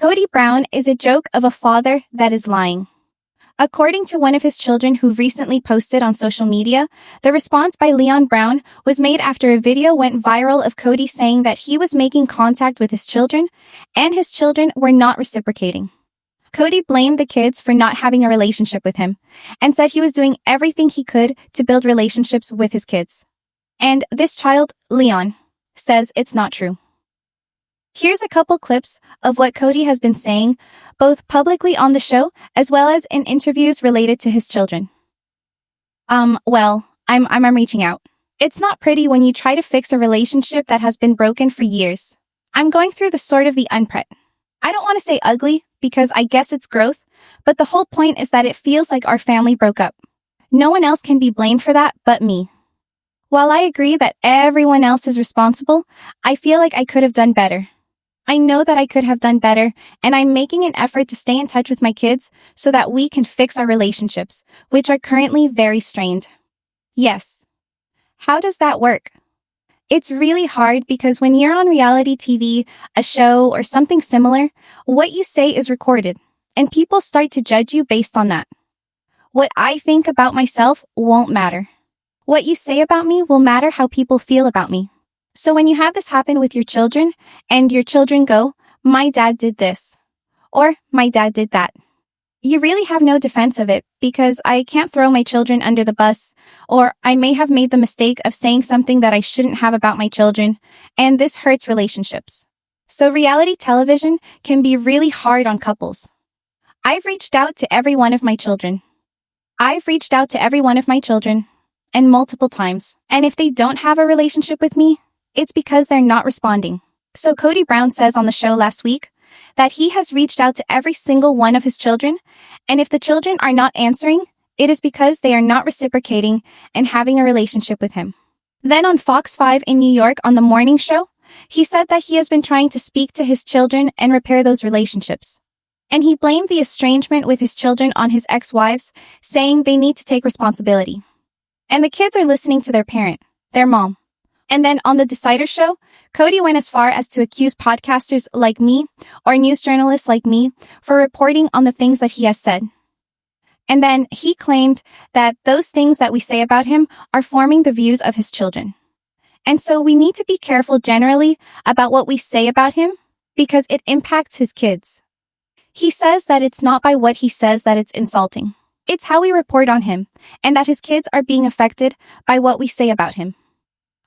Kody Brown is a joke of a father that is lying. According to one of his children who recently posted on social media, the response by Leon Brown was made after a video went viral of Kody saying that he was making contact with his children and his children were not reciprocating. Kody blamed the kids for not having a relationship with him and said he was doing everything he could to build relationships with his kids. And this child, Leon, says it's not true. Here's a couple clips of what Kody has been saying, both publicly on the show as well as in interviews related to his children. I'm reaching out. It's not pretty when you try to fix a relationship that has been broken for years. I'm going through the sort of the unpret. I don't want to say ugly because I guess it's growth, but the whole point is that it feels like our family broke up. No one else can be blamed for that but me. While I agree that everyone else is responsible, I feel like I could have done better. I know that I could have done better, and I'm making an effort to stay in touch with my kids so that we can fix our relationships, which are currently very strained. Yes. How does that work? It's really hard because when you're on reality TV, a show, or something similar, what you say is recorded, and people start to judge you based on that. What I think about myself won't matter. What you say about me will matter how people feel about me. So when you have this happen with your children, and your children go, my dad did this, or my dad did that, you really have no defense of it because I can't throw my children under the bus, or I may have made the mistake of saying something that I shouldn't have about my children, and this hurts relationships. So reality television can be really hard on couples. I've reached out to every one of my children. And multiple times. And if they don't have a relationship with me, it's because they're not responding. So Kody Brown says on the show last week that he has reached out to every single one of his children, and if the children are not answering, it is because they are not reciprocating and having a relationship with him. Then on Fox 5 in New York on the morning show, he said that he has been trying to speak to his children and repair those relationships. And he blamed the estrangement with his children on his ex-wives, saying they need to take responsibility. And the kids are listening to their parent, their mom. And then on the Decider show, Kody went as far as to accuse podcasters like me or news journalists like me for reporting on the things that he has said. And then he claimed that those things that we say about him are forming the views of his children. And so we need to be careful generally about what we say about him because it impacts his kids. He says that it's not by what he says that it's insulting. It's how we report on him, and that his kids are being affected by what we say about him.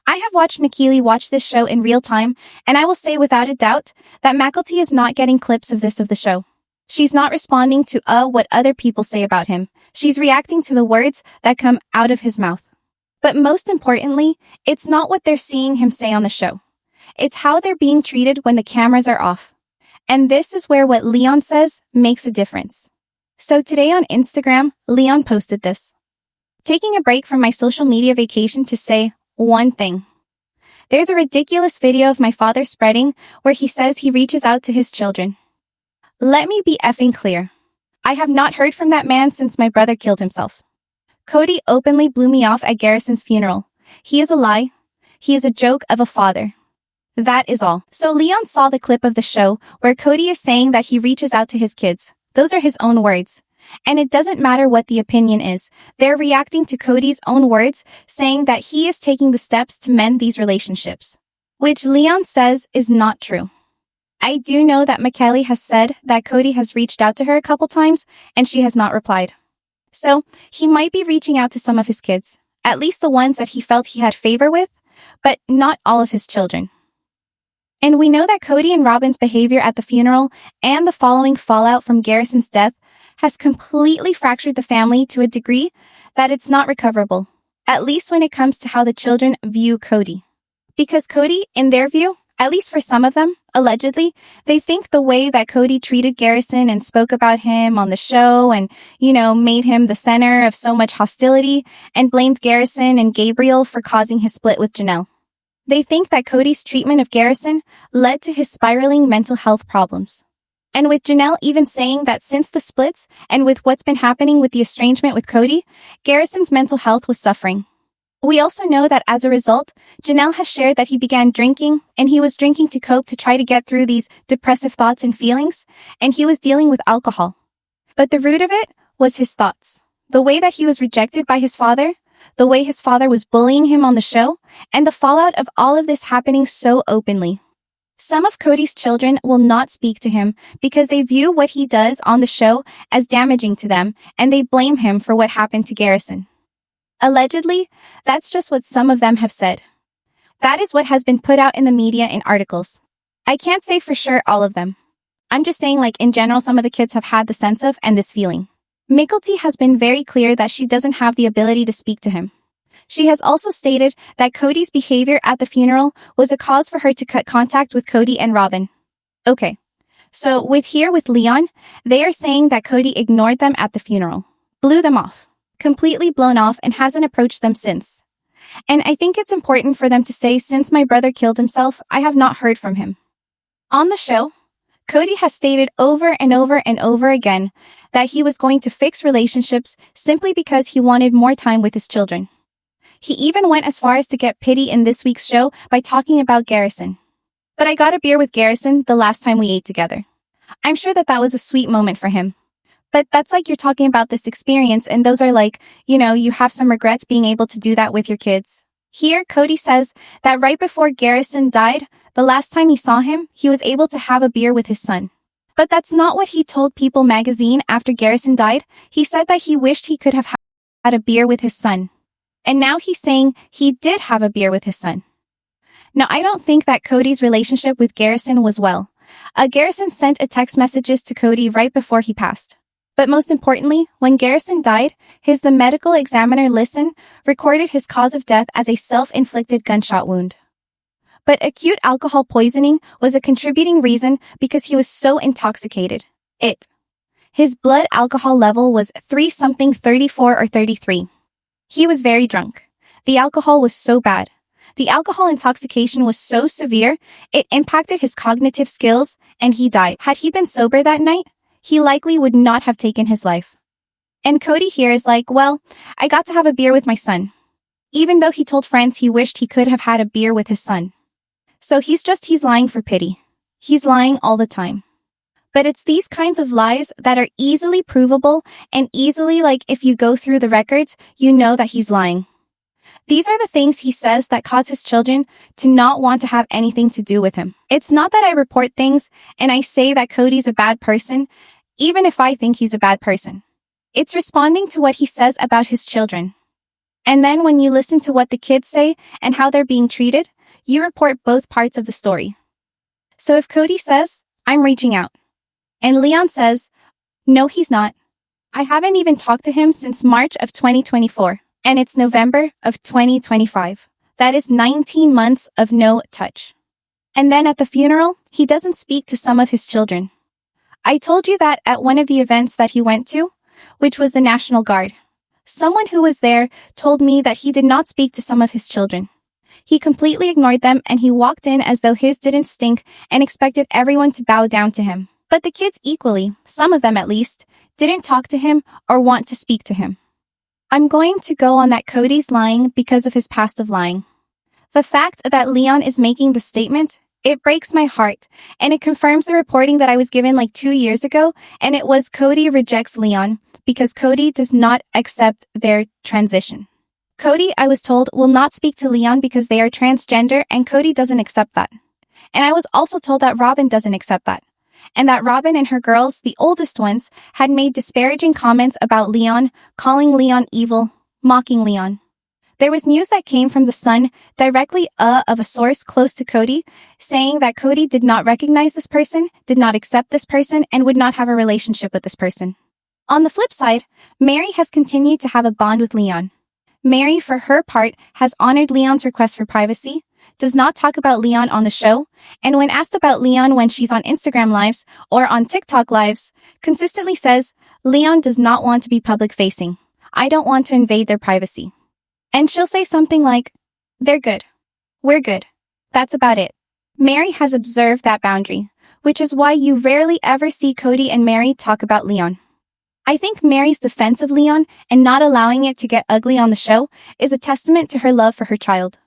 I have watched McKeely watch this show in real time, and I will say without a doubt that Macklety is not getting clips of the show. She's not responding to what other people say about him. She's reacting to the words that come out of his mouth. But most importantly, it's not what they're seeing him say on the show. It's how they're being treated when the cameras are off. And this is where what Leon says makes a difference. So today on Instagram, Leon posted this. Taking a break from my social media vacation to say one thing. There's a ridiculous video of my father spreading where he says he reaches out to his children. Let me be effing clear. I have not heard from that man since my brother killed himself. Kody openly blew me off at Garrison's funeral. He is a lie. He is a joke of a father. That is all. So Leon saw the clip of the show where Kody is saying that he reaches out to his kids. Those are his own words. And it doesn't matter what the opinion is. They're reacting to Kody's own words, saying that he is taking the steps to mend these relationships, which Leon says is not true. I do know that McKelly has said that Kody has reached out to her a couple times and she has not replied. So he might be reaching out to some of his kids, at least the ones that he felt he had favor with, but not all of his children. And we know that Kody and Robin's behavior at the funeral and the following fallout from Garrison's death has completely fractured the family to a degree that it's not recoverable, at least when it comes to how the children view Kody. Because Kody, in their view, at least for some of them, allegedly, they think the way that Kody treated Garrison and spoke about him on the show and, made him the center of so much hostility and blamed Garrison and Gabriel for causing his split with Janelle. They think that Kody's treatment of Garrison led to his spiraling mental health problems. And with Janelle even saying that since the splits and with what's been happening with the estrangement with Kody, Garrison's mental health was suffering. We also know that as a result, Janelle has shared that he began drinking, and he was drinking to cope to try to get through these depressive thoughts and feelings, and he was dealing with alcohol. But the root of it was his thoughts. The way that he was rejected by his father, the way his father was bullying him on the show, and the fallout of all of this happening so openly. Some of Kody's children will not speak to him because they view what he does on the show as damaging to them, and they blame him for what happened to Garrison. Allegedly, that's just what some of them have said. That is what has been put out in the media in articles. I can't say for sure all of them. I'm just saying, like, in general, some of the kids have had the sense of and this feeling. Mykelti has been very clear that she doesn't have the ability to speak to him. She has also stated that Kody's behavior at the funeral was a cause for her to cut contact with Kody and Robin. Okay, so with Leon, they are saying that Kody ignored them at the funeral, blew them off, completely blown off, and hasn't approached them since. And I think it's important for them to say, since my brother killed himself, I have not heard from him. On the show, Kody has stated over and over and over again that he was going to fix relationships simply because he wanted more time with his children. He even went as far as to get pity in this week's show by talking about Garrison. But I got a beer with Garrison the last time we ate together. I'm sure that was a sweet moment for him. But that's like you're talking about this experience, and those are like, you have some regrets being able to do that with your kids. Here, Kody says that right before Garrison died, the last time he saw him, he was able to have a beer with his son. But that's not what he told People magazine after Garrison died. He said that he wished he could have had a beer with his son. And now he's saying he did have a beer with his son. Now, I don't think that Kody's relationship with Garrison was well. Garrison sent a text messages to Kody right before he passed. But most importantly, when Garrison died, the medical examiner recorded his cause of death as a self-inflicted gunshot wound. But acute alcohol poisoning was a contributing reason because he was so intoxicated. His blood alcohol level was 34 or 33. He was very drunk. The alcohol was so bad. The alcohol intoxication was so severe, it impacted his cognitive skills, and he died. Had he been sober that night, he likely would not have taken his life. And Kody here is like, well, I got to have a beer with my son. Even though he told friends he wished he could have had a beer with his son. So he's lying for pity. He's lying all the time. But it's these kinds of lies that are easily provable and easily, like, if you go through the records, you know that he's lying. These are the things he says that cause his children to not want to have anything to do with him. It's not that I report things and I say that Kody's a bad person, even if I think he's a bad person. It's responding to what he says about his children. And then when you listen to what the kids say and how they're being treated, you report both parts of the story. So if Kody says, I'm reaching out, and Leon says, no, he's not. I haven't even talked to him since March of 2024, and it's November of 2025. That is 19 months of no touch. And then at the funeral, he doesn't speak to some of his children. I told you that at one of the events that he went to, which was the National Guard. Someone who was there told me that he did not speak to some of his children. He completely ignored them, and he walked in as though his didn't stink and expected everyone to bow down to him. But the kids equally, some of them at least, didn't talk to him or want to speak to him. I'm going to go on that Kody's lying because of his past of lying. The fact that Leon is making the statement, it breaks my heart, and it confirms the reporting that I was given like 2 years ago, and it was Kody rejects Leon because Kody does not accept their transition. Kody, I was told, will not speak to Leon because they are transgender, and Kody doesn't accept that. And I was also told that Robin doesn't accept that. And that Robin and her girls, the oldest ones, had made disparaging comments about Leon, calling Leon evil, mocking Leon. There was news that came from The Sun, directly of a source close to Kody, saying that Kody did not recognize this person, did not accept this person, and would not have a relationship with this person. On the flip side, Meri has continued to have a bond with Leon. Meri, for her part, has honored Leon's request for privacy, does not talk about Leon on the show, and when asked about Leon when she's on Instagram lives or on TikTok lives, consistently says, Leon does not want to be public-facing. I don't want to invade their privacy. And she'll say something like, they're good. We're good. That's about it. Meri has observed that boundary, which is why you rarely ever see Kody and Meri talk about Leon. I think Meri's defense of Leon and not allowing it to get ugly on the show is a testament to her love for her child.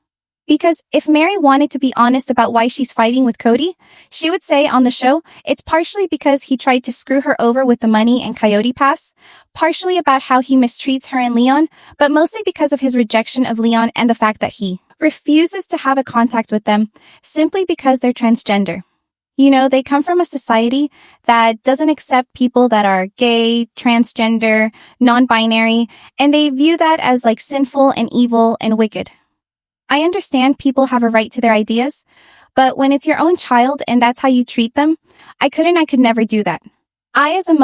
Because if Meri wanted to be honest about why she's fighting with Kody, she would say on the show it's partially because he tried to screw her over with the money and Coyote Pass, partially about how he mistreats her and Leon, but mostly because of his rejection of Leon and the fact that he refuses to have a contact with them simply because they're transgender. You know, they come from a society that doesn't accept people that are gay, transgender, non-binary, and they view that as like sinful and evil and wicked. I understand people have a right to their ideas, but when it's your own child and that's how you treat them, I could never do that. As a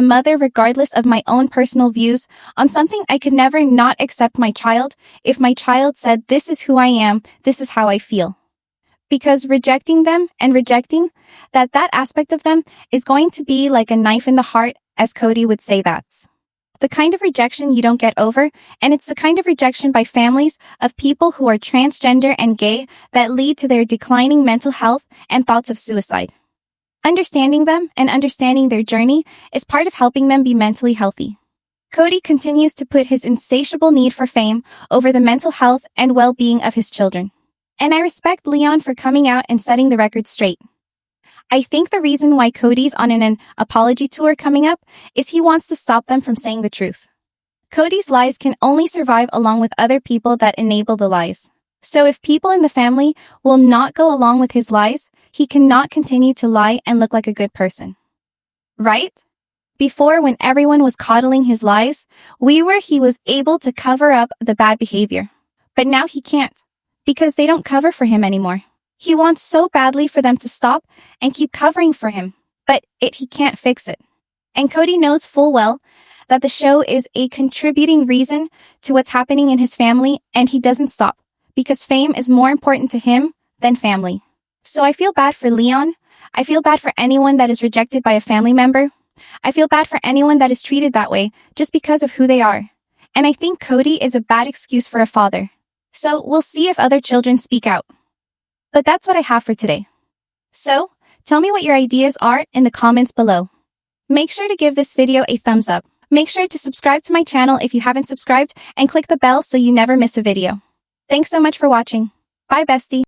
mother, regardless of my own personal views on something, I could never not accept my child if my child said, this is who I am, this is how I feel. Because rejecting them and rejecting that aspect of them is going to be like a knife in the heart, as Kody would say that's the kind of rejection you don't get over, and it's the kind of rejection by families of people who are transgender and gay that lead to their declining mental health and thoughts of suicide. Understanding them and understanding their journey is part of helping them be mentally healthy. Kody continues to put his insatiable need for fame over the mental health and well-being of his children. And I respect Leon for coming out and setting the record straight. I think the reason why Kody's on an apology tour coming up is he wants to stop them from saying the truth. Kody's lies can only survive along with other people that enable the lies. So if people in the family will not go along with his lies, he cannot continue to lie and look like a good person. Right? Before, when everyone was coddling his lies, he was able to cover up the bad behavior. But now he can't, because they don't cover for him anymore. He wants so badly for them to stop and keep covering for him, but he can't fix it. And Kody knows full well that the show is a contributing reason to what's happening in his family, and he doesn't stop, because fame is more important to him than family. So I feel bad for Leon. I feel bad for anyone that is rejected by a family member. I feel bad for anyone that is treated that way just because of who they are. And I think Kody is a bad excuse for a father. So we'll see if other children speak out. But that's what I have for today. So, tell me what your ideas are in the comments below. Make sure to give this video a thumbs up. Make sure to subscribe to my channel if you haven't subscribed and click the bell so you never miss a video. Thanks so much for watching. Bye, bestie.